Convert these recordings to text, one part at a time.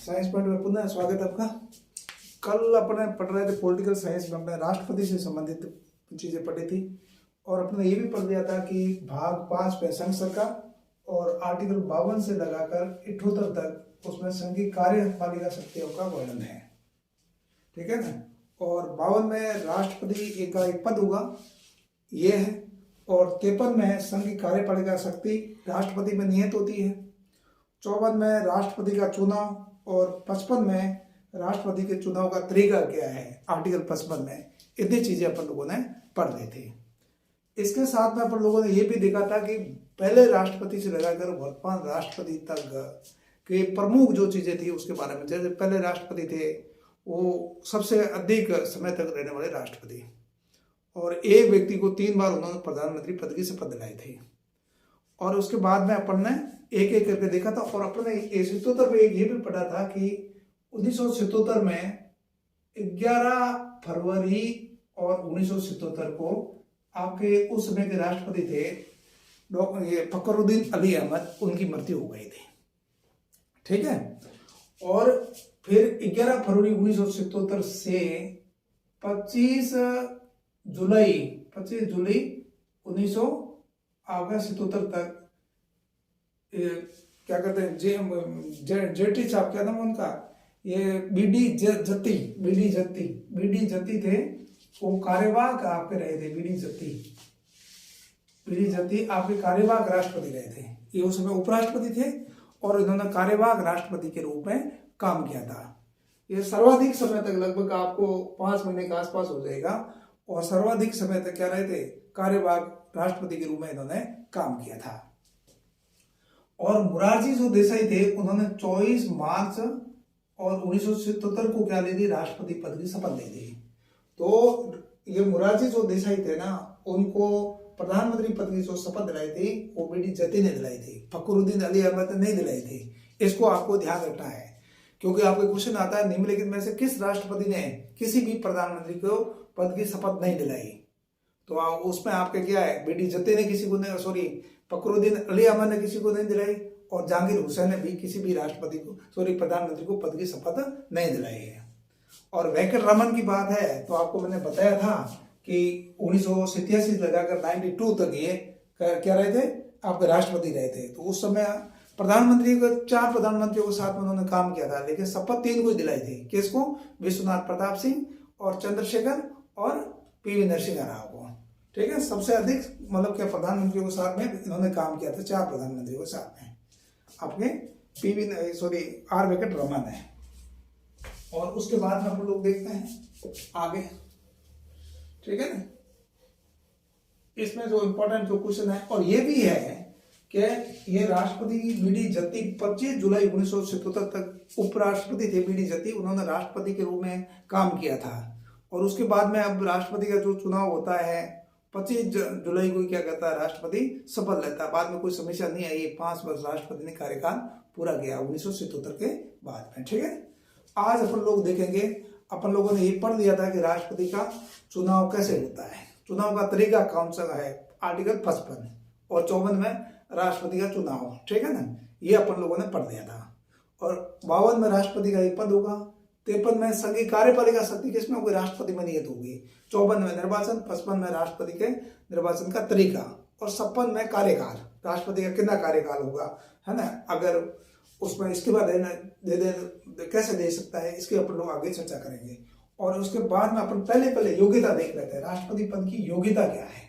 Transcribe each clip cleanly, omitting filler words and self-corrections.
Science point में पुनः स्वागत है आपका। कल अपने पढ़ रहे थे पॉलिटिकल साइंस में, अपने राष्ट्रपति से संबंधित चीज़ें पढ़ी थी और अपने ये भी पढ़ लिया था कि भाग 5 में संघ सरकार और आर्टिकल 52 से लगाकर 78 तक उसमें संघ की कार्यपालिका शक्तियों का वर्णन है। ठीक है ना। और 52 में राष्ट्रपति का एक पद होगा, ये है। और 53 में संघ की कार्यपालिका शक्ति राष्ट्रपति में निहित होती है। 54 में राष्ट्रपति का चुनाव और 55 में राष्ट्रपति के चुनाव का तरीका क्या है, आर्टिकल 55 में। इतनी चीजें अपन लोगों ने पढ़ ली थी। इसके साथ में अपन लोगों ने ये भी देखा था कि पहले राष्ट्रपति से लगाकर वर्तमान राष्ट्रपति तक के प्रमुख जो चीजें थी उसके बारे में। जैसे पहले राष्ट्रपति थे वो सबसे अधिक समय तक रहने वाले राष्ट्रपति, और एक व्यक्ति को 3 बार उन्होंने प्रधानमंत्री पद की शपथ दिलाई थी। और उसके बाद में अपन ने एक एक करके देखा था। और अपने 77 में एक ये भी पढ़ा था कि 1977 में 11 फरवरी और 1977 को आपके उस समय के राष्ट्रपति थे ये फखरुद्दीन अली अहमद, उनकी मृत्यु हो गई थी। ठीक है। और फिर 11 फरवरी 1977 से 25 जुलाई 1977 तक क्या कहते हैं जेटी साहब, क्या नाम है उनका, ये बीडी जत्ती थे, वो कार्यवाहक आपके रहे थे। बीडी जत्ती आपके कार्यवाहक राष्ट्रपति रहे थे। ये उस समय उपराष्ट्रपति थे और इन्होंने कार्यवाहक राष्ट्रपति के रूप में काम किया था। ये सर्वाधिक समय तक, लगभग आपको 5 महीने के आसपास हो जाएगा, और सर्वाधिक समय तक क्या रहे थे, कार्यवाहक राष्ट्रपति के रूप में इन्होंने काम किया था। और मोरारजी जो देसाई थे उन्होंने 24 मार्च और 1977 को क्या ली थी, राष्ट्रपति पद की शपथ ली थी। तो ये मोरारजी जो देसाई थे ना, उनको प्रधानमंत्री पद की जो शपथ दिलाई थी वो बीडी जत्ती ने दिलाई थी, फखरुद्दीन अली अहमद ने नहीं दिलाई थी। इसको आपको ध्यान रखना है, क्योंकि आपको क्वेश्चन आता है निम्नलिखित में से किस राष्ट्रपति ने किसी भी प्रधानमंत्री को पद की शपथ नहीं दिलाई। तो उसमें आपके क्या है, बीडी जत्ती ने किसी को नहीं, सॉरी फखरुद्दीन अली अहमद ने किसी को नहीं दिलाई, और जहांगीर हुसैन ने भी किसी भी राष्ट्रपति को, सॉरी प्रधानमंत्री को पद की शपथ नहीं दिलाई है। और वेंकट रमन की बात है तो आपको मैंने बताया था कि 1987 से लगाकर 92 तक ये क्या रहे थे, आपके राष्ट्रपति रहे थे। तो उस समय प्रधानमंत्री को 4 प्रधानमंत्रियों के साथ में उन्होंने काम किया था, लेकिन शपथ 3 को दिलाई थी। किसको, विश्वनाथ प्रताप सिंह और चंद्रशेखर और पीवी नरसिम्हा राव को। ठीक है। सबसे अधिक मतलब क्या प्रधानमंत्रियों के साथ में इन्होंने काम किया था, 4 प्रधानमंत्रियों के साथ में आपके आर वेंकट रमन है। और उसके बाद में हम लोग देखते हैं आगे। ठीक है ना। इसमें जो इंपॉर्टेंट जो क्वेश्चन है, और ये भी है कि ये राष्ट्रपति बीडी जत्ती 25 जुलाई 1977 तक उपराष्ट्रपति थे। बीडी जत्ती, उन्होंने राष्ट्रपति के रूप में काम किया था। और उसके बाद में अब राष्ट्रपति का जो चुनाव होता है 25 जुलाई को क्या कहता है, राष्ट्रपति शपथ लेता है। बाद में कोई समस्या नहीं आई, 5 वर्ष राष्ट्रपति ने कार्यकाल पूरा किया 1977 के बाद में। ठीक है। आज अपन लोग देखेंगे, अपन लोगों ने ये पढ़ लिया था कि राष्ट्रपति का चुनाव कैसे होता है, चुनाव का तरीका कौन सा है, आर्टिकल 55, और 54 में राष्ट्रपति का चुनाव। ठीक है ना, ये अपन लोगों ने पढ़ लिया था। और 52 में राष्ट्रपति का एक पद होगा। 53 में संघ की कार्यपालिका शक्ति किसमें होगी, राष्ट्रपति में निहित होगी। 54 में निर्वाचन, 55 में राष्ट्रपति के निर्वाचन का तरीका, और 56 में कार्यकाल, राष्ट्रपति का कितना कार्यकाल होगा, है ना। अगर उसमें इसके बाद कैसे दे सकता है, इसके अपन लोग आगे चर्चा करेंगे। और उसके बाद में अपन पहले योग्यता देख लेते हैं, राष्ट्रपति पद की योग्यता क्या है।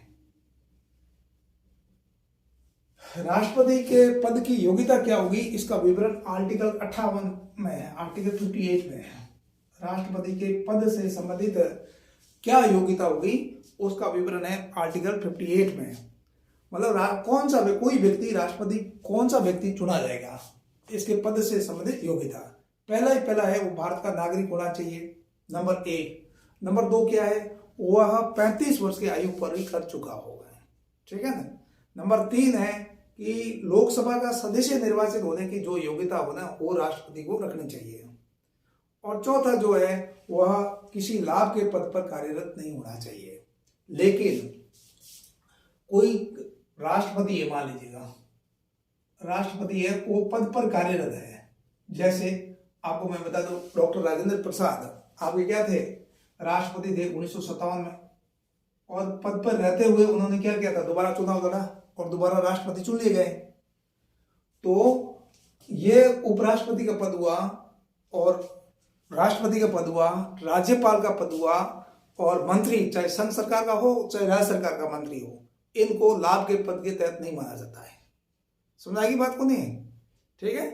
राष्ट्रपति के पद की योग्यता क्या होगी, इसका विवरण आर्टिकल 58 में है, आर्टिकल 58 में है। राष्ट्रपति के पद से संबंधित क्या योग्यता होगी उसका विवरण है आर्टिकल 58 में। मतलब कौन सा कोई व्यक्ति, राष्ट्रपति कौन सा व्यक्ति चुना जाएगा, इसके पद से संबंधित योग्यता। पहला है वो भारत का नागरिक होना चाहिए, नंबर 1। नंबर 2 क्या है, वह 35 वर्ष की आयु पर ही कर चुका होगा। ठीक है ना। नंबर 3 है कि लोकसभा का सदस्य निर्वाचित होने की जो योग्यता होना वो राष्ट्रपति को रखनी चाहिए। और चौथा जो है वह किसी लाभ के पद पर कार्यरत नहीं होना चाहिए। लेकिन कोई राष्ट्रपति है, मान लीजिएगा राष्ट्रपति है, वो पद पर कार्यरत है, जैसे आपको मैं बता दूं, डॉक्टर राजेंद्र प्रसाद आपके क्या थे, राष्ट्रपति थे 1957 में, और पद पर रहते हुए उन्होंने क्या किया था, दोबारा चुनाव लड़ा और दोबारा राष्ट्रपति चुन लिए गए। तो ये उपराष्ट्रपति का पद हुआ और राष्ट्रपति का पद हुआ, राज्यपाल का पद हुआ, और मंत्री चाहे संघ सरकार का हो चाहे राज्य सरकार का मंत्री हो, इनको लाभ के पद के तहत नहीं माना जाता है। समझ आएगी बात को नहीं? ठीक है,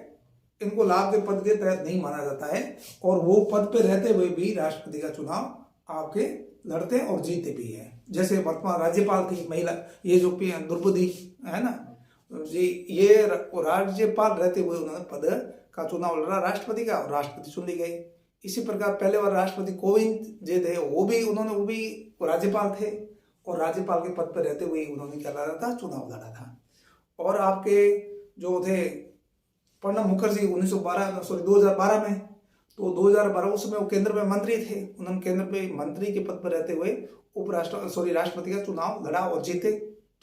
इनको लाभ के पद के तहत नहीं माना जाता है, और वो पद पे रहते हुए भी राष्ट्रपति का चुनाव आपके लड़ते और जीते भी है। जैसे वर्तमान राज्यपाल थी महिला, ये जो द्रौपदी है ना जी, ये राज्यपाल रहते हुए उन्होंने पद का चुनाव लड़ा राष्ट्रपति का, और राष्ट्रपति चुन ली गई। इसी प्रकार पहले बार राष्ट्रपति कोविंद जो थे वो भी राज्यपाल थे, और राज्यपाल के पद पर रहते हुए उन्होंने क्या लड़ा था, चुनाव लड़ा था। और आपके जो थे प्रणब मुखर्जी 2012 में, तो 2012 उस समय वो केंद्र में मंत्री थे, उन्होंने केंद्र में मंत्री के पद पर रहते हुए राष्ट्रपति का चुनाव लड़ा और जीते।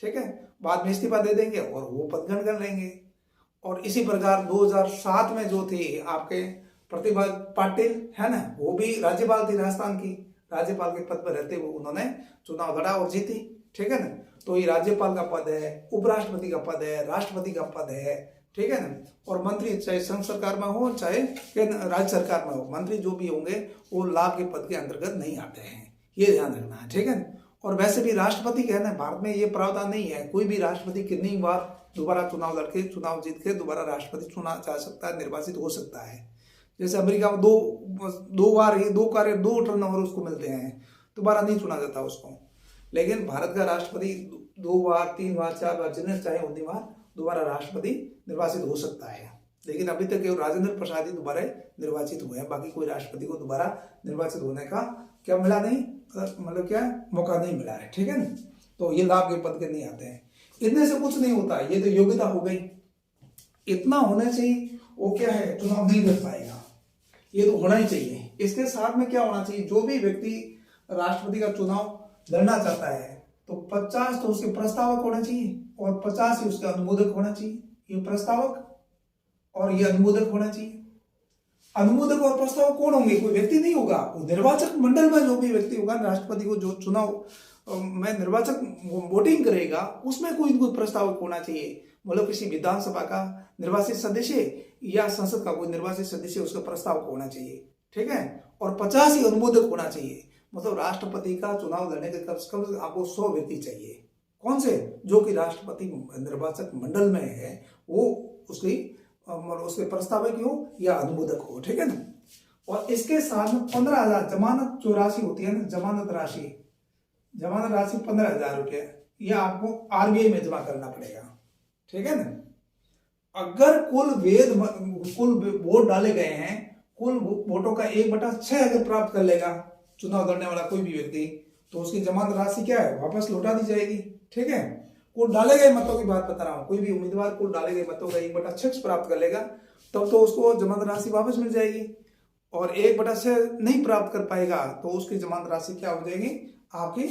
ठीक है, बाद में इस्तीफा दे देंगे और वो पद ग्रहण कर लेंगे। और इसी प्रकार 2007 में जो थे आपके प्रतिभा पाटिल है ना, वो भी राज्यपाल थी राजस्थान की, राज्यपाल के पद पर रहते हुए उन्होंने चुनाव लड़ा और जीती। ठीक है ना, तो ये राज्यपाल का पद है, उपराष्ट्रपति का पद है, राष्ट्रपति का पद है। ठीक है ना, और मंत्री चाहे संघ सरकार में हो चाहे राज्य सरकार में हो, मंत्री जो भी होंगे वो लाभ के पद के अंतर्गत नहीं आते हैं, ये ध्यान रखना है। ठीक है ना, और वैसे भी राष्ट्रपति कहना है, भारत में ये प्रावधान नहीं है, कोई भी राष्ट्रपति कितनी बार दोबारा चुनाव लड़के चुनाव जीत के दोबारा राष्ट्रपति चुना जा सकता है, निर्वाचित हो सकता है। जैसे अमेरिका में दो टर्न ओवर उसको मिलते हैं, दोबारा नहीं चुना जाता उसको। लेकिन भारत का राष्ट्रपति 2 बार 3 बार 4 बार जिन्हें चाहे उतनी बार दोबारा राष्ट्रपति निर्वाचित हो सकता है। लेकिन अभी तक केवल राजेंद्र प्रसाद ही दोबारा निर्वाचित हुए हैं, बाकी कोई राष्ट्रपति को दोबारा निर्वाचित होने का क्या मिला नहीं, मतलब क्या मौका नहीं मिला है। ठीक है ना, तो ये लाभ के पद के नहीं आते हैं। इतने से कुछ नहीं होता, ये तो योग्यता हो गई, इतना होने से ही वो क्या है, चुनाव नहीं लड़ पाएगा, ये तो होना ही चाहिए। इसके साथ में क्या होना चाहिए, जो भी व्यक्ति राष्ट्रपति का चुनाव लड़ना चाहता है तो 50 तो उसके प्रस्तावक होना चाहिए और 50 ही उसके अनुमोदक होना चाहिए। ये प्रस्तावक और ये अनुमोदक होना चाहिए। अनुमोदक और प्रस्तावक कौन होंगे, कोई व्यक्ति नहीं होगा, वो निर्वाचक मंडल में जो भी व्यक्ति होगा राष्ट्रपति को जो चुनाव में निर्वाचक वोटिंग करेगा उसमें कोई प्रस्तावक होना चाहिए। मतलब किसी विधानसभा का निर्वाचित सदस्य या संसद का कोई निर्वाचित सदस्य उसका प्रस्तावक होना चाहिए। ठीक है, और 50 ही अनुमोदक होना चाहिए। मतलब राष्ट्रपति का चुनाव लड़ने के कम से कम आपको 100 व्यक्ति चाहिए। कौन से, जो कि राष्ट्रपति निर्वाचक मंडल में है, वो उसके प्रस्तावक हो या अनुमोदक हो। ठीक है ना, और इसके साथ में 15,000 जमानत जो राशि होती है ना, जमानत राशि 15,000 रुपये, यह आपको आरबीआई में जमा करना पड़ेगा। ठीक है ना, अगर कुल वोट डाले गए हैं, कुल वोटों का 1/6 अगर प्राप्त कर लेगा चुनाव लड़ने वाला कोई भी व्यक्ति, तो उसकी जमानत राशि क्या है, वापस लौटा दी जाएगी। ठीक है, कुल डाले गए मतों की बात बता रहा हूं, कोई भी उम्मीदवार कुल डाले गए मतों का 1/6 प्राप्त कर लेगा तब तो उसको जमानत राशि वापस मिल जाएगी। और 1/6 नहीं प्राप्त कर पाएगा तो उसकी जमानत राशि क्या हो जाएगी, आपकी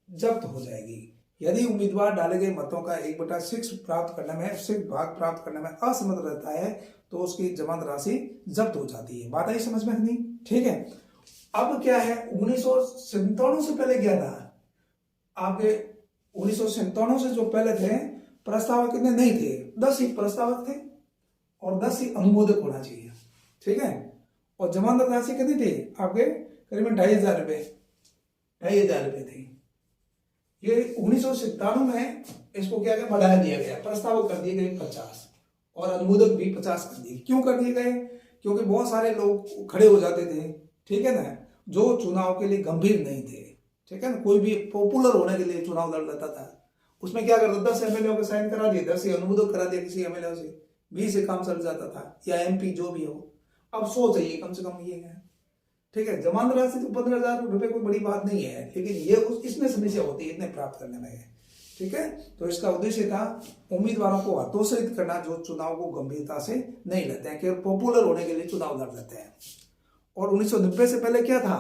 जब्त हो जाएगी। यदि उम्मीदवार डाले गए मतों का 1/6 प्राप्त करने में, 6 भाग प्राप्त करने में असमर्थ रहता है तो उसकी जमानत राशि जब्त हो जाती है। बात आई समझ में नहीं? ठीक है, अब क्या है, 1997 से पहले क्या था, आपके 1997 से जो पहले थे प्रस्तावक कितने नहीं थे, 10 ही प्रस्तावक थे और 10 ही अनुमोदक होना चाहिए। ठीक है, और जमानत राशि कितनी थी आपके, करीबन 2,500 रुपए थी। ये 1997 में इसको क्या क्या बढ़ाया दिया गया, प्रस्तावक कर दिए गए 50 और अनुमोदक भी 50 कर दिए। क्यों कर दिए गए, क्योंकि बहुत सारे लोग खड़े हो जाते थे, ठीक है ना, जो चुनाव के लिए गंभीर नहीं थे। ठीक है ना, कोई भी पॉपुलर होने के लिए चुनाव लड़ लेता था, उसमें क्या करता, 10 एमएलए को साइन करा दिए, 10 ही अनुमोदक करा दिया किसी एमएलए से, 20 से काम चल जाता था, या एमपी जो भी हो। अब 100 चाहिए कम से कम, ये है। ठीक है, जमानत राशि तो 15,000 रुपए कोई बड़ी बात नहीं है, लेकिन ये इसमें समस्या होती है इतने प्राप्त करने में। ठीक है, तो इसका उद्देश्य था उम्मीदवारों को हतोत्साहित करना जो चुनाव को गंभीरता से नहीं लेते हैं, केवल पॉपुलर होने के लिए चुनाव लड़ लेते हैं। और 1990 से पहले क्या था,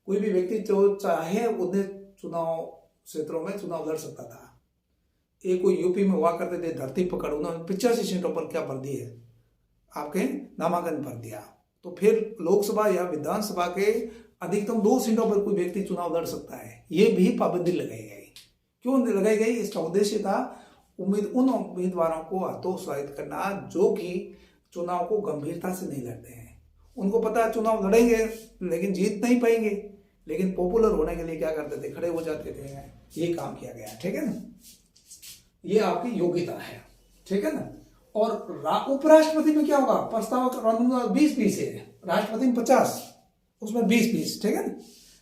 कोई भी व्यक्ति जो चाहे उतने चुनाव क्षेत्रों में चुनाव लड़ सकता था। एक कोई यूपी में हुआ करते थे, धरती पकड़, उन्होंने 85 सीटों पर क्या भर दिए, आपके नामांकन भर दिया। तो फिर लोकसभा या विधानसभा के अधिकतम 2 सीटों पर कोई व्यक्ति चुनाव लड़ सकता है। ये भी पाबंदी लगाई गई। क्यों लगाई गई? इसका उद्देश्य था उन उम्मीदवारों को हतोत्साहित करना जो कि चुनाव को गंभीरता से नहीं लड़ते हैं। उनको पता है चुनाव लड़ेंगे लेकिन जीत नहीं पाएंगे, लेकिन पॉपुलर होने के लिए क्या करते थे? खड़े हो जाते थे। ये काम किया गया, ठीक है ना। ये आपकी योग्यता है, ठीक है ना। और उपराष्ट्रपति में क्या होगा? प्रस्ताव 20-20 है, राष्ट्रपति में 50, उसमें 20-20, ठीक है ना।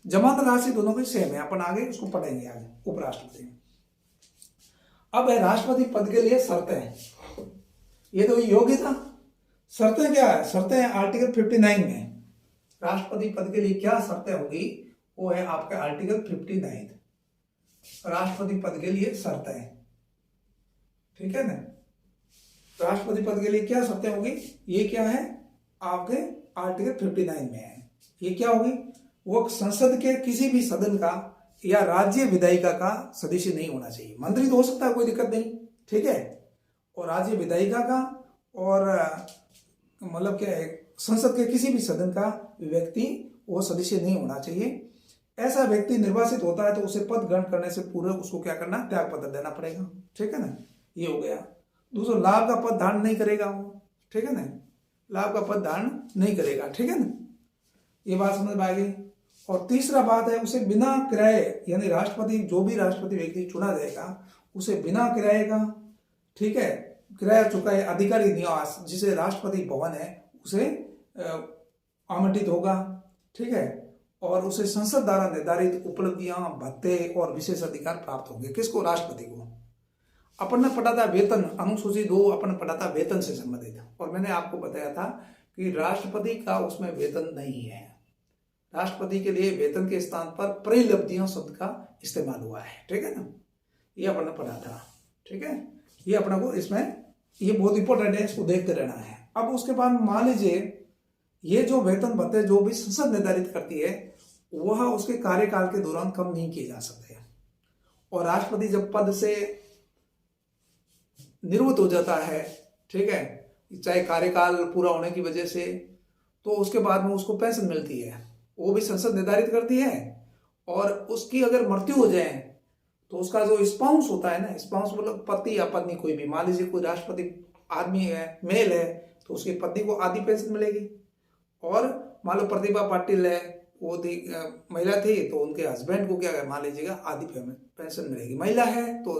जमानत राशि दोनों की सेम है, अपन आगे उसको पढ़ेंगे आगे उपराष्ट्रपति में। अब है राष्ट्रपति पद के लिए शर्तें। ये तो योग्यता। शर्तें क्या है? शर्तें आर्टिकल 59 में राष्ट्रपति पद के लिए क्या शर्तें होगी? वो है आपका आर्टिकल 59 राष्ट्रपति पद के लिए शर्तें, ठीक है ना। राष्ट्रपति पद के लिए क्या शर्तें होगी? ये क्या है? आपके आर्टिकल 59 में है। ये क्या होगी? वो संसद के किसी भी सदन का या राज्य विधायिका का सदस्य नहीं होना चाहिए। मंत्री तो हो सकता है, कोई दिक्कत नहीं, ठीक है। और राज्य विधायिका का और मतलब क्या है, संसद के किसी भी सदन का व्यक्ति वो सदस्य नहीं होना चाहिए। ऐसा व्यक्ति निर्वाचित होता है तो उसे पद ग्रहण करने से पूर्व उसको क्या करना? त्याग पत्र देना पड़ेगा, ठीक है ना। ये हो गया। दूसरा, लाभ का पद धारण नहीं करेगा वो, ठीक है ना। लाभ का पद धारण नहीं करेगा, ठीक है ना। ये बात समझ में आ गई। और तीसरा बात है, उसे बिना किराए, यानी राष्ट्रपति जो भी राष्ट्रपति व्यक्ति चुना जाएगा उसे बिना किराए का, ठीक है, किराया चुकाए अधिकारी निवास जिसे राष्ट्रपति भवन है उसे आवंटित होगा, ठीक है। और उसे संसद द्वारा निर्धारित उपलब्धियां, भत्ते और विशेष अधिकार प्राप्त होंगे। किसको? राष्ट्रपति को। अपन ने पढ़ा था वेतन, अनुसूची 2 अपन ने पढ़ा था वेतन से संबंधित, और मैंने आपको बताया था कि राष्ट्रपति का उसमें वेतन नहीं है। राष्ट्रपति के लिए वेतन के स्थान पर परिलब्धियों शब्द का इस्तेमाल हुआ है, ठीक है ना। ये अपन ने पढ़ा था, ठीक है। ये अपने को इसमें ये बहुत इंपॉर्टेंट है, इसको देखते रहना है। अब उसके बाद मान लीजिए ये जो वेतन भत्ते जो भी संसद निर्धारित करती है वह उसके कार्यकाल के दौरान कम नहीं किए जा सकते। और राष्ट्रपति जब पद से निवृत्त हो जाता है, ठीक है, चाहे कार्यकाल पूरा होने की वजह से, तो उसके बाद में उसको पेंशन मिलती है, वो भी संसद निर्धारित करती है। और उसकी अगर मृत्यु हो जाए तो उसका जो स्पाउस होता है ना, स्पाउस मतलब पति या पत्नी, कोई भी, मान लीजिए कोई राष्ट्रपति आदमी है, मेल है, तो उसकी पत्नी को आधी पेंशन मिलेगी। और मान लो प्रतिभा पाटिल है, वो थी महिला थी, तो उनके हस्बैंड को क्या है, मान लीजिएगा आधी पेंशन मिलेगी। महिला है तो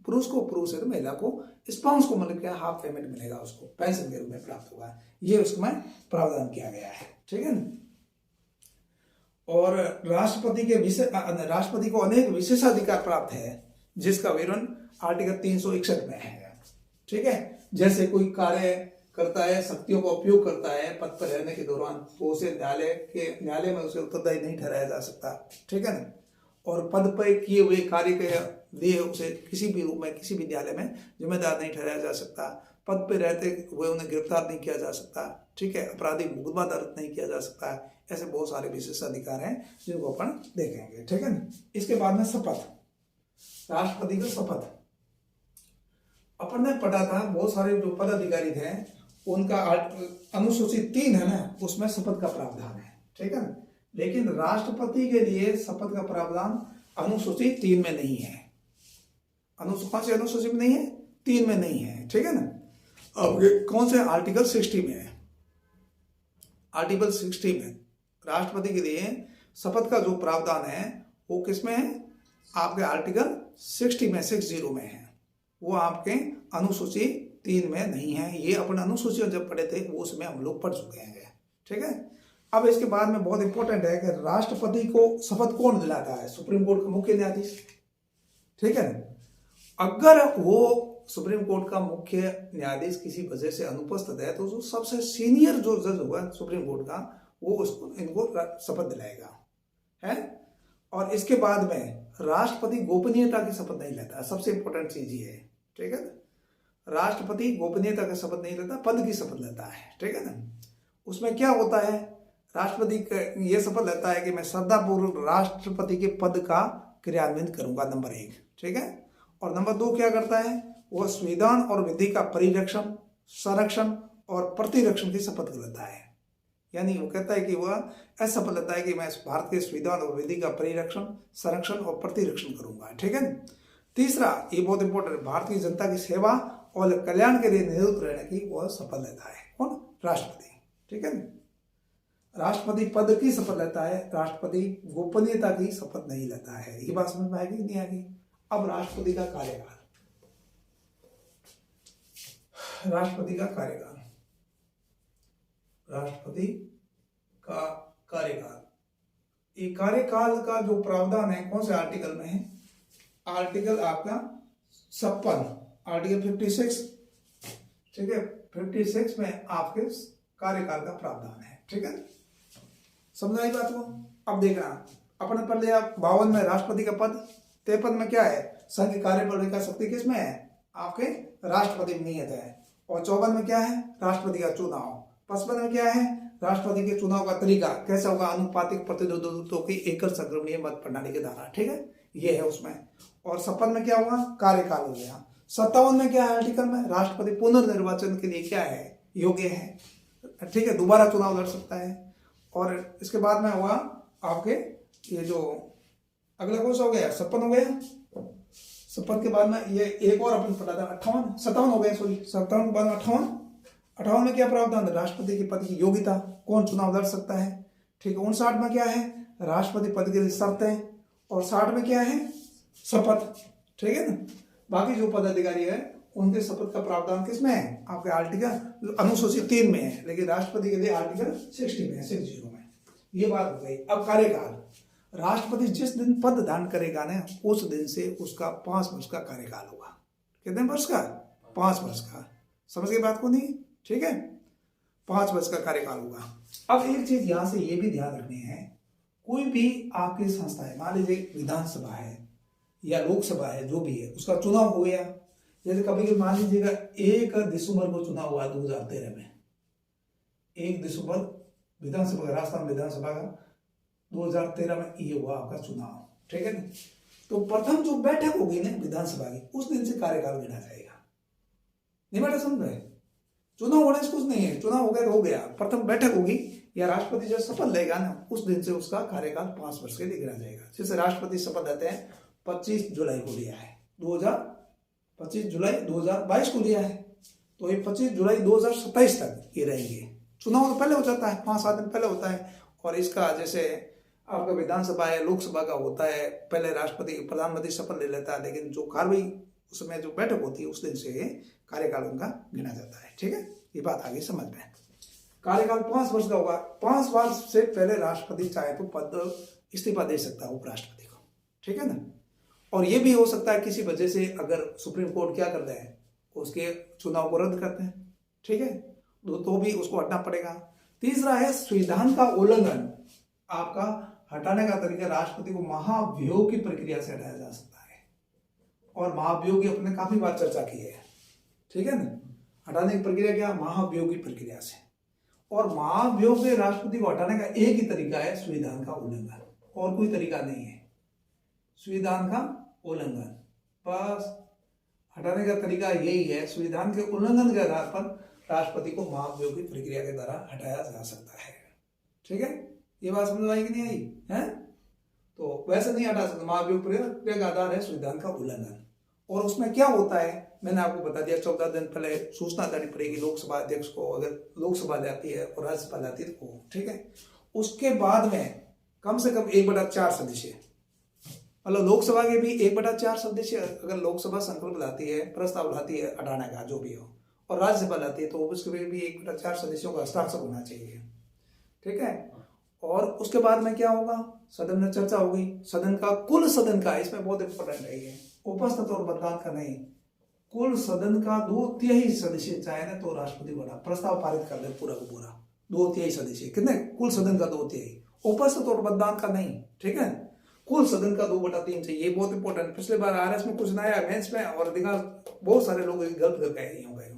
पुरुष को, पुरुष है तो महिला को, स्पाउस को मतलब क्या, हाफ पेमेंट मिलेगा, उसको पेंशन के रूप में प्राप्त होगा। ये उसमें प्रावधान किया गया है, ठीक है ना। और राष्ट्रपति को अनेक विशेषाधिकार प्राप्त है जिसका विवरण आर्टिकल 361 में है, ठीक है। जैसे कोई कार्य करता है, शक्तियों का उपयोग करता है पद पर रहने के दौरान, तो उसे न्यायालय में उसे उत्तरदायी नहीं ठहराया जा सकता, ठीक है ना। और पद पर किए हुए कार्य के लिए उसे किसी भी रूप में, किसी भी न्यायालय में जिम्मेदार नहीं ठहराया जा सकता। पद पर रहते हुए उन्हें गिरफ्तार नहीं किया जा सकता, ठीक है। आपराधिक मुकदमा दर्ज नहीं किया जा सकता। ऐसे बहुत सारे विशेषाधिकार हैं जिनको अपन देखेंगे, ठीक है ना। इसके बाद में शपथ, राष्ट्रपति का शपथ अपन ने पढ़ा था। बहुत सारे जो पदाधिकारी थे उनका अनुसूची 3 है ना, उसमें शपथ का प्रावधान है, ठीक है ना। लेकिन राष्ट्रपति के लिए शपथ का प्रावधान अनुसूची 3 में नहीं है। कौन से अनुसूची में नहीं है? 3 में नहीं है, ठीक है ना। अब कौन से? आर्टिकल 60 में है। आर्टिकल 60 में राष्ट्रपति के लिए शपथ का जो प्रावधान है वो किसमें है? आपके आर्टिकल 60 में, 60 में है। वो आपके अनुसूची 3 में नहीं है। ये अपन अनुसूची जब पढ़े थे वो उसमें हम लोग पढ़ चुके हैं, ठीक है। अब इसके बाद में बहुत इंपॉर्टेंट है कि राष्ट्रपति को शपथ कौन दिलाता है? सुप्रीम कोर्ट का मुख्य न्यायाधीश, ठीक है ना। अगर वो सुप्रीम कोर्ट का मुख्य न्यायाधीश किसी वजह से अनुपस्थित है तो जो सबसे सीनियर जो जज होगा सुप्रीम कोर्ट का, वो उसको इनको शपथ दिलाएगा, है। और इसके बाद में राष्ट्रपति गोपनीयता की शपथ नहीं लेता। सबसे इंपॉर्टेंट चीज ये है, ठीक है ना। राष्ट्रपति गोपनीयता का शपथ नहीं लेता, पद की शपथ लेता है, ठीक है ना। उसमें क्या होता है? राष्ट्रपति ये शपथ लेता है कि मैं श्रद्धापूर्वक राष्ट्रपति के पद का क्रियान्वयन करूंगा, नंबर 1, ठीक है। और नंबर 2 क्या करता है? वह संविधान और विधि का परिरक्षण, संरक्षण और प्रतिरक्षण की शपथ लेता है। यानी वो कहता है कि वह असफल रहता है कि मैं भारत के संविधान और विधि का परिरक्षण, संरक्षण और प्रतिरक्षण करूंगा। ठीक है। तीसरा, ये बहुत इंपॉर्टेंट है, भारत की जनता की सेवा और कल्याण के लिए नियुक्त रहने की वह शपथ लेता है। कौन? राष्ट्रपति। ठीक है। राष्ट्रपति पद की शपथ लेता है, राष्ट्रपति गोपनीयता की शपथ नहीं लेता है। ये बात समझ में आएगी कि नहीं आएगी? अब राष्ट्रपति का कार्यकाल, राष्ट्रपति का कार्यकाल, राष्ट्रपति का कार्यकाल, ये कार्यकाल का जो प्रावधान है कौन से आर्टिकल में है? आर्टिकल आपका 56, आर्टिकल 56। ठीक है, 56 में आपके कार्यकाल का प्रावधान है। ठीक है, समझ आई बात को? अब देखना, अपने पढ़ लिया 52 में राष्ट्रपति का पद, 53 में क्या है? संघ कार्यपालिका शक्ति किसमें है? आपके राष्ट्रपति में नियत है। और 54 में क्या है? राष्ट्रपति का चुनाव। 55 में क्या है? राष्ट्रपति के चुनाव का तरीका कैसा होगा? अनुपातिक प्रतिनिधित्व की एकल संक्रमणीय मत प्रणाली के द्वारा। ठीक है, ये है उसमें। और 56 में क्या होगा? कार्यकाल हो गया। 57 में क्या है आर्टिकल में? राष्ट्रपति पुनर्निर्वाचन के लिए क्या है? योग्य है। ठीक है, दोबारा चुनाव लड़ सकता है। और इसके बाद में हुआ आपके ये जो अगला कौन सा हो गया? 56 हो गया। 56 के बाद में ये एक और अपन पढ़ा था 57 हो गया, सॉरी 57 के बाद में 58 में क्या प्रावधान है? राष्ट्रपति के पद की योग्यता, कौन चुनाव लड़ सकता है। ठीक है, 59 में क्या है? राष्ट्रपति पद के लिए शर्तें। और 60 में क्या है? शपथ। ठीक है ना, बाकी जो पदाधिकारी है उनके शपथ का प्रावधान किसमें है? आपके आर्टिकल अनुसूची 3 में है, लेकिन राष्ट्रपति के लिए आर्टिकल 60 में है, 60 में। ये बात हो गई। अब कार्यकाल, राष्ट्रपति जिस दिन पद धारण करेगा ना, उस दिन से उसका 5 वर्ष का कार्यकाल होगा। कितने वर्ष का? 5 वर्ष का। समझ गए बात को? नहीं? ठीक है, 5 वर्ष का कार्यकाल होगा। अब एक चीज यहां से ये भी ध्यान रखनी है, कोई भी आपकी संस्था है, मान लीजिए विधानसभा है या लोकसभा है, जो भी है, उसका चुनाव हो गया। जैसे कभी मान लीजिएगा 1 दिसंबर को चुनाव हुआ 2013 में, 1 दिसंबर विधानसभा का, राजस्थान विधानसभा का 2013 में ये हुआ आपका चुनाव। ठीक है ना, तो प्रथम जो बैठक होगी ना विधानसभा की, उस दिन से कार्यकाल गिना जाएगा। नहीं बेटा, समझ रहे? चुनाव होने से कुछ नहीं है, चुनाव हो गया तो हो गया। प्रथम बैठक होगी या राष्ट्रपति जब शपथ लेगा ना, उस दिन से उसका कार्यकाल 5 वर्ष के लिए गिना जाएगा। जैसे राष्ट्रपति शपथ लेते हैं 25 जुलाई को लिया है, 25 जुलाई 2022 को लिया है, तो ये 25 जुलाई 2027 तक ये रहेंगे। चुनाव तो पहले हो जाता है, 5-7 दिन पहले होता है। और इसका जैसे आपका विधानसभा है, लोकसभा का होता है, पहले राष्ट्रपति प्रधानमंत्री शपथ ले लेता है, लेकिन जो कार्रवाई उसमें जो बैठक होती है उस दिन से कार्यकाल उनका गिना जाता है। ठीक है, ये बात आगे समझ में। कार्यकाल 5 वर्ष का होगा। 5 वर्ष से पहले राष्ट्रपति चाहे तो पद इस्तीफा दे सकता है उपराष्ट्रपति को। ठीक है ना, और ये भी हो सकता है किसी वजह से अगर सुप्रीम कोर्ट क्या करता है, उसके चुनाव को रद्द करते हैं। ठीक है, तो भी उसको हटना पड़ेगा। तीसरा है संविधान का उल्लंघन, आपका हटाने का तरीका, राष्ट्रपति को महाभियोग की प्रक्रिया से हटाया जा सकता है। और महाभियोग की अपने काफी बार चर्चा की है। ठीक है ना, हटाने की प्रक्रिया क्या? महाभियोग की प्रक्रिया से। और महाभियोग से राष्ट्रपति को हटाने का एक ही तरीका है, संविधान का उल्लंघन, और कोई तरीका नहीं है। संविधान का उल्लंघन, बस हटाने का तरीका यही है। संविधान के उल्लंघन के आधार पर राष्ट्रपति को महाभियोग की प्रक्रिया के द्वारा हटाया जा सकता है। ठीक है, ये बात समझ आई कि नहीं आई है? तो वैसे नहीं हटा सकते, महाभियोग प्रक्रिया का आधार है संविधान का उल्लंघन। और उसमें क्या होता है मैंने आपको बता दिया, 14 दिन पहले सूचना देनी पड़ेगी लोकसभा अध्यक्ष को, अगर लोकसभा जाती है और राज्यसभा जाती है तो। ठीक है, उसके बाद में कम से कम 1/4 सदस्य, मतलब लोकसभा के भी 1/4 सदस्य, अगर लोकसभा संकल्प लाती है, प्रस्ताव लाती है हटाने का जो भी हो, और राज्यसभा लाती है तो उसके भी 1/4 सदस्यों का हस्ताक्षर होना चाहिए। ठीक है, और उसके बाद में क्या होगा? सदन में चर्चा होगी। सदन का, कुल सदन का, इसमें बहुत इंपॉर्टेंट है ये, उपस्थित और मतदान का नहीं, कुल सदन का 2/3 सदस्य चाहे ना तो राष्ट्रपति बना प्रस्ताव पारित कर दे पूरा का पूरा। 2/3 सदस्य, कितने? कुल सदन का 2/3, उपस्थित और मतदान का नहीं। ठीक है, कुल सदन का 2/3 चाहिए। ये बहुत इंपॉर्टेंट, पिछले बार आरएस में कुछ नया मेंस में, और अधिकांश बहुत सारे लोग गलत कर गए होंगे,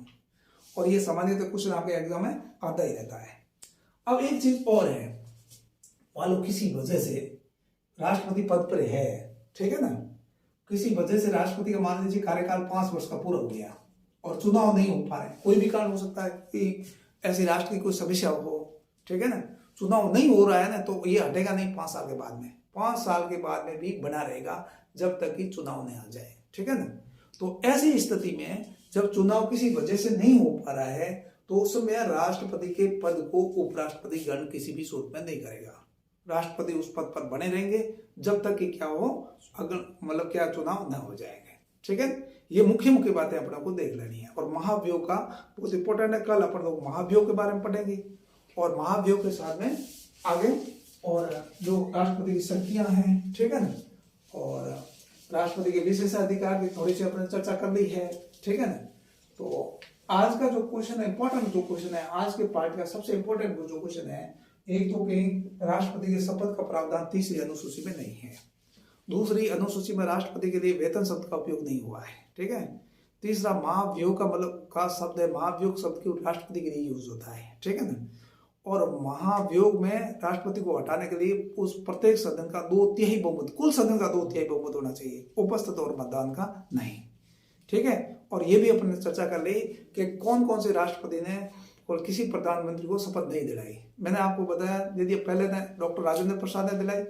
और ये सामान्यतः कुछ आपके एग्जाम में आता ही रहता है। अब एक चीज और है, मान लो किसी वजह से राष्ट्रपति पद पर है, ठीक है ना, किसी वजह से राष्ट्रपति का मान लीजिए कार्यकाल 5 वर्ष का पूरा हो गया और चुनाव नहीं हो पा रहे, कोई भी कारण हो सकता है कि ऐसी राष्ट्र की कोई समस्या हो, ठीक है ना। चुनाव नहीं हो रहा है ना तो ये हटेगा नहीं 5 साल के बाद में, 5 साल के बाद में भी बना रहेगा जब तक कि चुनाव नहीं आ जाए, ठीक है ना। तो ऐसी स्थिति में जब चुनाव किसी वजह से नहीं हो पा रहा है तो उस समय राष्ट्रपति के पद को उपराष्ट्रपति गण किसी भी सूरत में नहीं करेगा। राष्ट्रपति उस पद पर बने रहेंगे जब तक कि क्या हो, अगर मतलब क्या चुनाव न हो जाएंगे, ठीक है। ये मुख्य बातें अपने को देख लेनी है। और महाभियोग का बहुत इंपॉर्टेंट है, कल अपन लोग महाभियोग के बारे में पढ़ेंगे और महाभियोग के साथ में आगे और जो राष्ट्रपति की शक्तियां हैं, ठीक है ना, और राष्ट्रपति के विशेषाधिकार की थोड़ी सी अपने चर्चा कर ली है, ठीक है ना। तो आज का जो क्वेश्चन है, इंपॉर्टेंट जो क्वेश्चन है आज के पार्ट का, सबसे इंपॉर्टेंट जो क्वेश्चन है, एक तो कहीं राष्ट्रपति के शपथ का प्रावधान 3री अनुसूची में नहीं है, 2री अनुसूची में राष्ट्रपति के लिए वेतन शब्द का उपयोग नहीं हुआ है, ठीक है। तीसरा महाभियोग का मतलब का शब्द है, महाभियोग शब्द की राष्ट्रपति के लिए यूज होता है, ठीक है ना। और महाभियोग में राष्ट्रपति को हटाने के लिए उस प्रत्येक सदन का 2/3 बहुमत, कुल सदन का 2/3 बहुमत होना चाहिए, उपस्थित और मतदान का नहीं, ठीक है। और ये भी अपन चर्चा कर ली कि कौन कौन से राष्ट्रपति ने और किसी प्रधानमंत्री को शपथ नहीं दिलाई। मैंने आपको बताया यदि पहले ने डॉक्टर राजेंद्र प्रसाद ने दिलाई,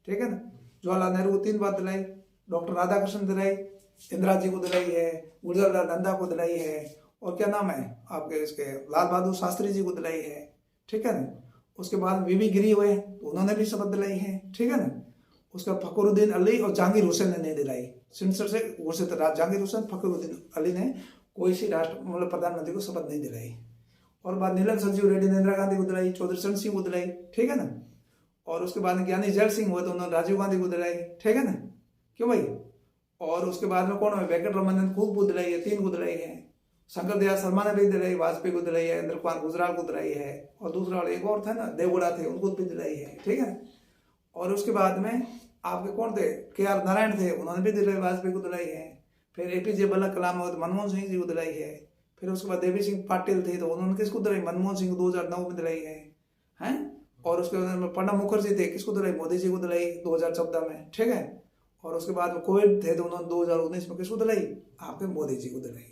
ठीक है ना, जवाहरलाल नेहरू को 3 बार दिलाई, डॉक्टर राधाकृष्ण दिलाई, इंदिरा जी को दिलाई है, गुलजार नंदा को दिलाई है, और क्या नाम है आपके इसके लाल बहादुर शास्त्री जी को दिलाई है, ठीक है ना। उसके बाद वीवी गिरी हुए तो उन्होंने भी शपथ दिलाई है, ठीक है ना। उसका फखरुद्दीन अली और जहांगीर हुसैन ने नहीं दिलाई, सिंसर से घोषित जहांगीर हुसैन, फखरुद्दीन अली ने कोई सी राष्ट्र मतलब प्रधानमंत्री को शपथ नहीं दिलाई। और बाद नीलम संजीव रेड्डी ने इंदिरा गांधी को दिलाई, चौधरी चरण सिंह को दिलाई, ठीक है ना। और उसके बाद ज्ञानी जैल सिंह हुए तो उन्होंने राजीव गांधी को दिलाई, ठीक है ना, क्यों भाई। और उसके बाद में कौन है, वेंकट रमन ने खूब दिलाई है, 3 को दिलाई है। शंकर दयाल शर्मा ने भी दिलाई, वाजपेयी को दिलाई है, इंद्र कुमार गुजराल को दिलाई है, और दूसरा वाले एक और था ना देवगौड़ा थे, उनको भी दिलाई है, ठीक है। और उसके बाद में आपके कौन थे, KR नारायण थे, उन्होंने भी दिलाई, वाजपेयी को दिलाई है। फिर APJ अब्दुल कलाम और मनमोहन सिंह जी को दिलाई है। फिर उसके बाद देवी सिंह पाटिल थे तो उन्होंने किसको दिलाई, मनमोहन सिंह को 2009 में दिलाई है, हैं। और उसके बाद प्रणब मुखर्जी थे, किसको दिलाई, मोदी जी को दिलाई 2014 में, ठीक है। और उसके बाद कोविड थे तो उन्होंने 2019 में किसको दिलाई, आपके मोदी जी को दिलाई।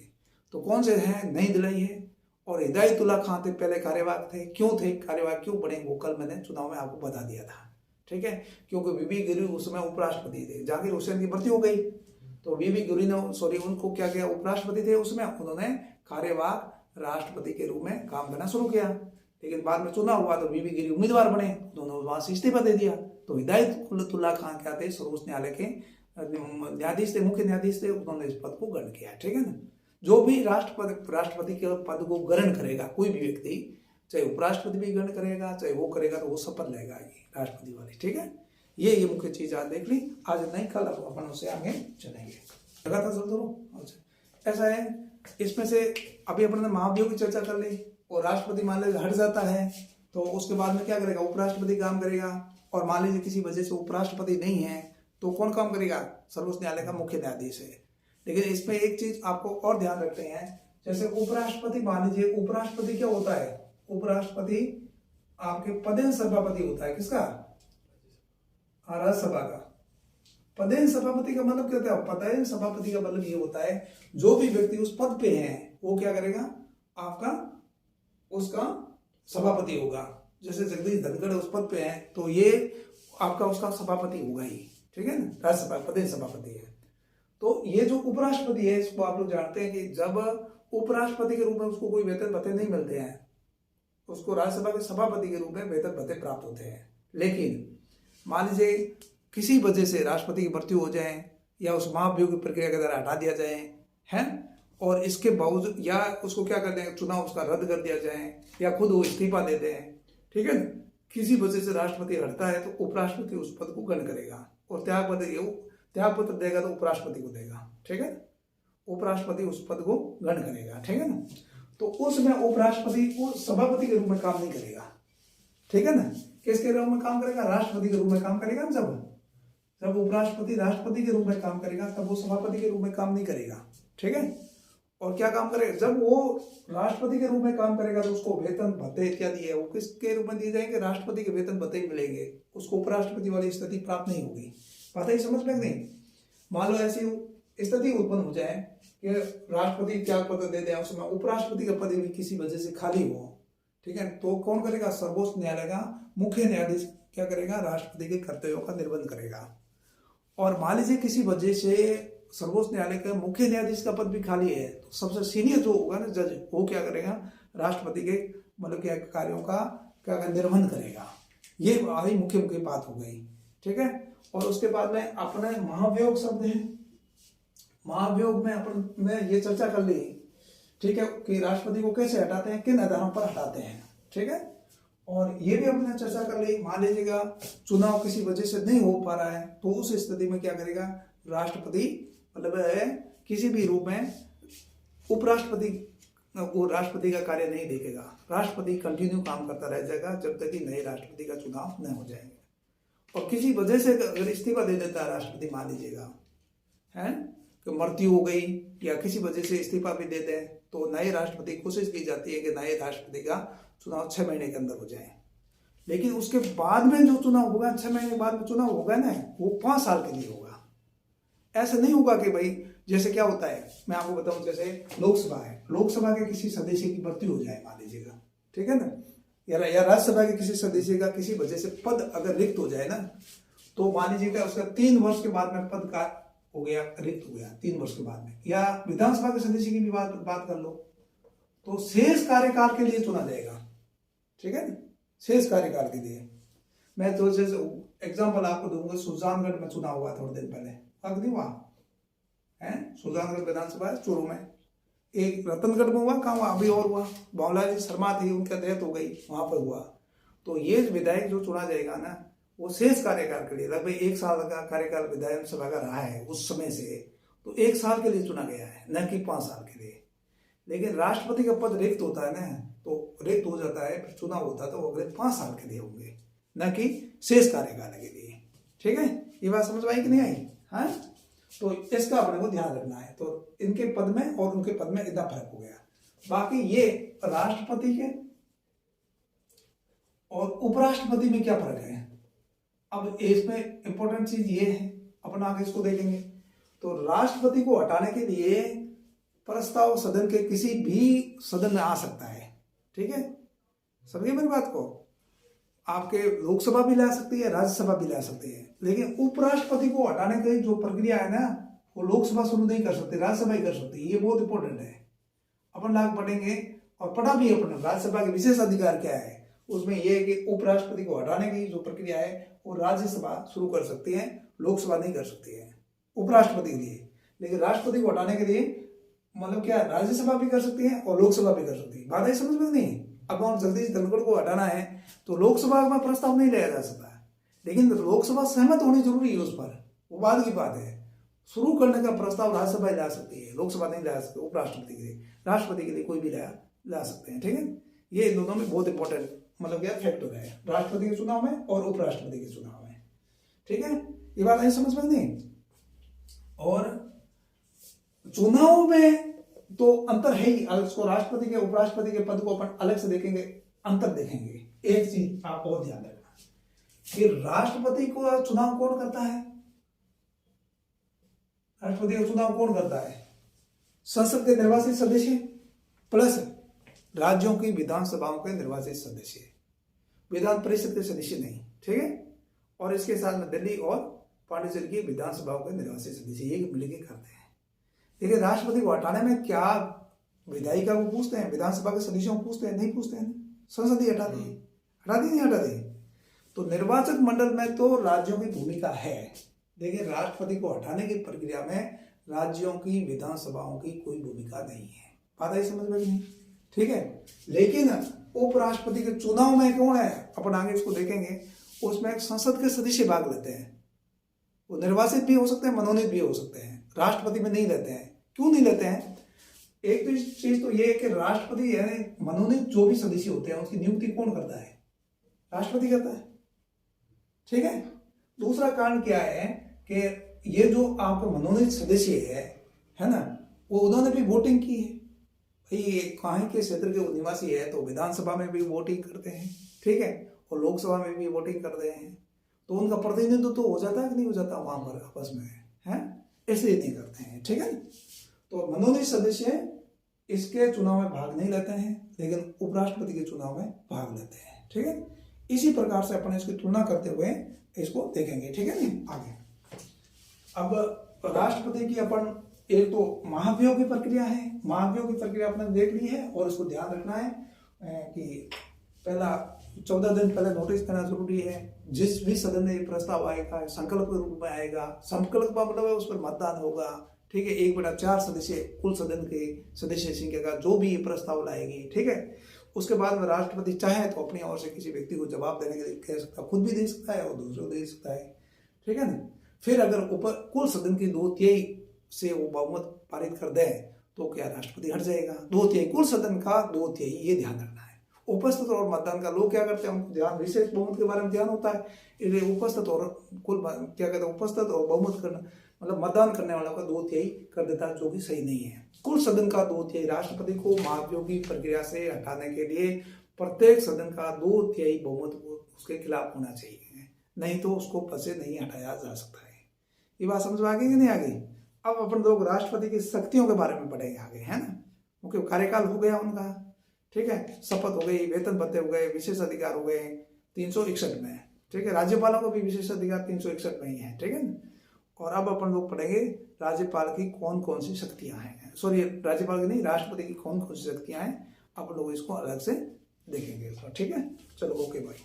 तो कौन से हैं नहीं दिलाई है। और हिदायतुल्लाह खान थे, पहले कार्यवाहक थे, क्यों थे कार्यवाहक, क्यों बने, वो कल मैंने चुनाव में आपको बता दिया था, ठीक है। क्योंकि वीवी गिरी उस समय उपराष्ट्रपति थे, जहांगीर हुसैन की मृत्यु हो गई तो वीवी गिरी ने उनको क्या किया, उपराष्ट्रपति थे उसमें, उन्होंने कार्यवाहक राष्ट्रपति के रूप में काम करना शुरू किया। लेकिन बाद में चुनाव हुआ तो वीवी गिरी उम्मीदवार बने, उन्होंने वहां से इस्तीफा दे दिया। तो हिदायतुल्लाह खान क्या थे, सर्वोच्च न्यायालय के न्यायाधीश थे, मुख्य न्यायाधीश थे, उन्होंने इस पद को ग्रहण किया, ठीक है ना। जो भी राष्ट्रपति के पद को ग्रहण करेगा कोई भी व्यक्ति, चाहे उपराष्ट्रपति भी ग्रहण करेगा, चाहे वो करेगा, तो वो शपथ लेगा राष्ट्रपति वाली, ठीक है। ये मुख्य चीज आज देख ली, आज नहीं कल अपन उससे आगे चलेंगे। लगा था सब अच्छा ऐसा है। इसमें से अभी अपन ने महाभियोग की चर्चा कर ली, और राष्ट्रपति मान लीजिए हट जाता है तो उसके बाद में क्या करेगा, उपराष्ट्रपति काम करेगा। और मान लीजिए किसी वजह से उपराष्ट्रपति नहीं है तो कौन काम करेगा, सर्वोच्च न्यायालय का मुख्य न्यायाधीश है। लेकिन इसमें एक चीज आपको और ध्यान रखते हैं, जैसे उपराष्ट्रपति, मान लीजिए उपराष्ट्रपति क्या होता है, उपराष्ट्रपति आपके पदेन सभापति होता है, किसका, राज्यसभा का। पदेन सभापति का मतलब क्या होता है, पदेन सभापति का मतलब ये होता है जो भी व्यक्ति उस पद पे है वो क्या करेगा, आपका उसका सभापति होगा। जैसे जगदीश धनखड़ उस पद पे है तो ये आपका उसका सभापति होगा ही, ठीक है ना, राज्यसभा पदेन सभापति है। तो ये जो उपराष्ट्रपति है इसको आप लोग जानते हैं कि जब उपराष्ट्रपति के रूप में उसको कोई वेतन भत्ते नहीं मिलते हैं, उसको राज्यसभा के सभापति के रूप में वेतन भत्ते प्राप्त होते हैं। लेकिन मान लीजिए किसी वजह से राष्ट्रपति की मृत्यु हो जाए या उस महाभियोग की प्रक्रिया के द्वारा हटा दिया जाए, है, और इसके बावजूद या उसको क्या कर दें, चुनाव उसका रद्द कर दिया जाए या खुद वो इस्तीफा दे दें, ठीक है, किसी वजह से राष्ट्रपति हटता है तो उपराष्ट्रपति उस पद को ग्रहण करेगा और त्याग पत्र देगा तो उपराष्ट्रपति को देगा, ठीक है, उपराष्ट्रपति उस पद को ग्रहण करेगा, ठीक है ना। तो उसमें उपराष्ट्रपति को सभापति के रूप में काम नहीं करेगा, ठीक है ना, किसके रूप में काम करेगा, राष्ट्रपति के रूप में काम करेगा। जब उपराष्ट्रपति राष्ट्रपति के रूप में काम करेगा तब वो सभापति के रूप में काम नहीं करेगा, ठीक है। और क्या काम करेगा, जब वो राष्ट्रपति के रूप में काम करेगा तो उसको वेतन भत्ते इत्यादि है वो किसके रूप में दिए जाएंगे, राष्ट्रपति के वेतन भत्ते ही मिलेंगे, उसको उपराष्ट्रपति वाली स्थिति प्राप्त नहीं होगी। बात ही समझ में नहीं। मान लो ऐसी स्थिति उत्पन्न हो जाए कि राष्ट्रपति त्याग पत्र दे दे, उसमें उपराष्ट्रपति का पद भी किसी वजह से खाली हो, ठीक है। तो कौन करेगा? सर्वोच्च न्यायालय का मुख्य न्यायाधीश क्या करेगा? राष्ट्रपति के कर्तव्यों का निर्वहन करेगा। और मान लीजिए किसी वजह से सर्वोच्च न्यायालय के मुख्य न्यायाधीश का पद भी खाली है, तो सबसे सीनियर जो होगा ना जज, वो क्या करेगा? राष्ट्रपति के मतलब क्या कार्यों का क्या निर्वहन करेगा। ये हमारी मुख्य मुख्य बात हो गई, ठीक है। और उसके बाद में अपने महाभियोग शब्द है। महाभियोग में अपन ने ये चर्चा कर ली, ठीक है, कि राष्ट्रपति को कैसे हटाते हैं, किन आधारों पर हटाते हैं, ठीक है। और ये भी हमने चर्चा कर ली, मान लीजिएगा चुनाव किसी वजह से नहीं हो पा रहा है, तो उस स्थिति में क्या करेगा? राष्ट्रपति मतलब है किसी भी रूप में उपराष्ट्रपति वो राष्ट्रपति का कार्य नहीं देखेगा। राष्ट्रपति कंटिन्यू काम करता रह जाएगा जब तक कि नए राष्ट्रपति का चुनाव न हो जाएगा। और किसी वजह से अगर इस्तीफा दे देता है राष्ट्रपति, मान लीजिएगा है कि मृत्यु हो गई या किसी वजह से इस्तीफा भी दे दें, तो नए राष्ट्रपति कोशिश की जाती है कि नए राष्ट्रपति का चुनाव 6 महीने के अंदर हो जाए। लेकिन उसके बाद में जो चुनाव होगा, 6 महीने के बाद में चुनाव होगा ना, वो 5 साल के लिए होगा। ऐसा नहीं होगा कि भाई जैसे क्या होता है, मैं आपको बताऊं, जैसे लोकसभा है, लोकसभा के किसी सदस्य की मृत्यु हो जाए मान लीजिएगा, ठीक है ना, या राज्यसभा के किसी सदस्य का किसी वजह से पद अगर रिक्त हो जाए ना, तो मान लीजिएगा उसका 3 वर्ष के बाद में पद का हो गया, रिक्त हो गया 3 वर्ष के बाद में। या विधानसभा के सदस्य की भी बात कर लो, तो शेष कार्यकाल के लिए चुना जाएगा, ठीक है ना, शेष कार्यकाल के लिए। मैं तो जैसे एग्जाम्पल आपको दूंगा, सुजानगढ़ में चुनाव हुआ थोड़े दिन पहले, नहीं हुआ है? सुजानगढ़ विधानसभा चूरू में, एक रतनगढ़ में हुआ, कहाँ हुआ? अभी और हुआ, बाबूलाल जी शर्मा थी, उनका डेथ हो गई, वहां पर हुआ। तो ये विधायक जो चुना जाएगा ना, वो शेष कार्यकाल के लिए, लगभग 1 साल का कार्यकाल विधानसभा का रहा है उस समय से, तो 1 साल के लिए चुना गया है, न कि 5 साल के लिए। लेकिन राष्ट्रपति का पद रिक्त होता है ना, तो रिक्त हो जाता है, फिर चुनाव होता है, तो अगले 5 साल के लिए होंगे, न कि शेष कार्यकाल के लिए, ठीक है। ये बात समझ में आई कि नहीं आई? हाँ, तो इसका अपने को ध्यान रखना है। तो इनके पद में और उनके पद में इतना फर्क हो गया। बाकी ये राष्ट्रपति के और उपराष्ट्रपति में क्या फर्क है? अब इसमें इंपॉर्टेंट चीज ये है, अपन आगे इसको देखेंगे। तो राष्ट्रपति को हटाने के लिए प्रस्ताव सदन के किसी भी सदन में आ सकता है, ठीक है, समझिए मेरी बात को। आपके लोकसभा भी ला सकती है, राज्यसभा भी ला सकती है, लेकिन उपराष्ट्रपति को हटाने की जो प्रक्रिया है ना, वो लोकसभा शुरू नहीं कर सकती, राज्यसभा ही कर सकती है। ये बहुत इंपॉर्टेंट है, अपन लाग पढ़ेंगे और पढ़ा भी अपन राज्यसभा के विशेष अधिकार क्या है। उसमें यह है कि उपराष्ट्रपति को हटाने की जो प्रक्रिया है वो राज्यसभा शुरू कर सकती है, लोकसभा नहीं कर सकती है उपराष्ट्रपति के लिए। लेकिन राष्ट्रपति को हटाने के लिए मतलब क्या, राज्यसभा भी कर सकती है और लोकसभा भी कर सकती है। बात है समझ में नहीं? अब हम जगदीश धनखड़ को हटाना है तो लोकसभा में प्रस्ताव नहीं लाया जा सकता, लेकिन लोकसभा सहमत होनी जरूरी है उस पर, वो बाद की बात है। शुरू करने का प्रस्ताव राज्यसभा ला सकती है, लोकसभा नहीं ला सकती। उपराष्ट्रपति के लिए, राष्ट्रपति के लिए कोई भी ला सकते हैं, ठीक है। ये इन दोनों में बहुत इंपॉर्टेंट मतलब क्या फैक्टर है, राष्ट्रपति के चुनाव में और उपराष्ट्रपति के चुनाव में, ठीक है। ये बात है समझ में नहीं? और चुनाव में तो अंतर है ही, उसको राष्ट्रपति के उपराष्ट्रपति के पद को अपन अलग से देखेंगे, अंतर देखेंगे। एक चीज आप और ध्यान रखना कि राष्ट्रपति को चुनाव कौन करता है? राष्ट्रपति का चुनाव कौन करता है? संसद के निर्वाचित सदस्य प्लस राज्यों की विधानसभाओं के निर्वाचित सदस्य, विधान परिषद के सदस्य नहीं, ठीक है। और इसके साथ में दिल्ली और पांडिचेरी की विधानसभाओं के निर्वाचित सदस्य, ये मिलकर करते हैं। देखिए राष्ट्रपति को हटाने में क्या विधायिका को पूछते हैं, विधानसभा के सदस्यों को पूछते हैं? नहीं पूछते हैं, संसद ही हटा दी, नहीं हटा दी। तो निर्वाचक मंडल में तो राज्यों की भूमिका है, लेकिन राष्ट्रपति को हटाने की प्रक्रिया में राज्यों की विधानसभाओं की कोई भूमिका नहीं है। बात है समझ में नहीं? ठीक है। लेकिन उपराष्ट्रपति के चुनाव में कौन है, अपन आगे इसको देखेंगे, उसमें एक संसद के सदस्य भाग लेते हैं। वो निर्वाचित भी हो सकते हैं, मनोनीत भी हो सकते हैं, राष्ट्रपति में नहीं लेते हैं। क्यों नहीं लेते हैं? एक तो चीज तो ये है कि राष्ट्रपति यानी मनोनीत जो भी सदस्य होते हैं उसकी नियुक्ति कौन करता है? राष्ट्रपति करता है, ठीक है। दूसरा कारण क्या है कि ये जो आपका मनोनीत सदस्य है ना, वो उन्होंने भी वोटिंग की है भाई, कहीं के क्षेत्र के निवासी है तो विधानसभा में भी वोटिंग करते हैं, ठीक है, और लोकसभा में भी वोटिंग करते हैं, तो उनका प्रतिनिधित्व तो हो जाता है कि नहीं हो जाता वहां पर आपस में, है, इसलिए नहीं करते हैं, ठीक है। तो मनोनीत सदस्य इसके चुनाव में भाग नहीं लेते हैं, लेकिन उपराष्ट्रपति के चुनाव में भाग लेते हैं। ठीक है, इसी प्रकार से अपन इसकी तुलना करते हुए इसको देखेंगे। ठीक है नहीं, आगे अब राष्ट्रपति की अपन एक तो महाभियोग की प्रक्रिया है, महाभियोग की प्रक्रिया अपने देख ली है, और इसको ध्यान रखना है कि पहला 14 दिन पहले नोटिस देना जरूरी है। जिस भी सदन में प्रस्ताव आएगा संकल्प के रूप में आएगा, संकल्प का मतलब है उस पर मतदान होगा। ठीक है, 1/4 सदस्य कुल सदन के सदस्य संख्या का जो भी प्रस्ताव लाएगी। ठीक है, उसके बाद में राष्ट्रपति चाहे तो अपनी ओर से किसी व्यक्ति को जवाब देने के लिए कह सकता है, खुद भी दे सकता है और दूसरों को दे सकता है। ठीक है ना, फिर अगर कुल सदन की 2/3 से वो बहुमत पारित कर दे तो क्या राष्ट्रपति हट जाएगा। 2/3 कुल सदन का 2/3, ये ध्यान रखना है। उपस्थित और मतदान का लोग क्या करते हैं, उनको ध्यान विशेष बहुमत के बारे में ध्यान होता है, इसलिए उपस्थित और कुल क्या कहते हैं, उपस्थित और बहुमत करना मतलब मतदान करने वालों का 2/3 कर देता है, जो कि सही नहीं है। कुल सदन का 2/3 राष्ट्रपति को महाभियोग की प्रक्रिया से हटाने के लिए प्रत्येक सदन का 2/3 बहुमत उसके खिलाफ होना चाहिए, नहीं तो उसको पद से नहीं हटाया जा सकता है। ये बात समझ में आ गई कि नहीं आ गई। अब अपन लोग राष्ट्रपति की शक्तियों के बारे में पढ़ेंगे आगे, है ना। क्योंकि कार्यकाल हो गया उनका, ठीक है, शपथ हो गई, वेतन भत्ते हो गए, विशेष अधिकार हो गए 361 में। ठीक है, राज्यपालों को भी विशेष अधिकार 361 में ही है। ठीक है, और अब अपन लोग पढ़ेंगे राज्यपाल की कौन कौन सी शक्तियां हैं, सॉरी राज्यपाल की नहीं, राष्ट्रपति की कौन कौन सी शक्तियां हैं। आप लोग इसको अलग से देखेंगे। ठीक है, चलो ओके भाई।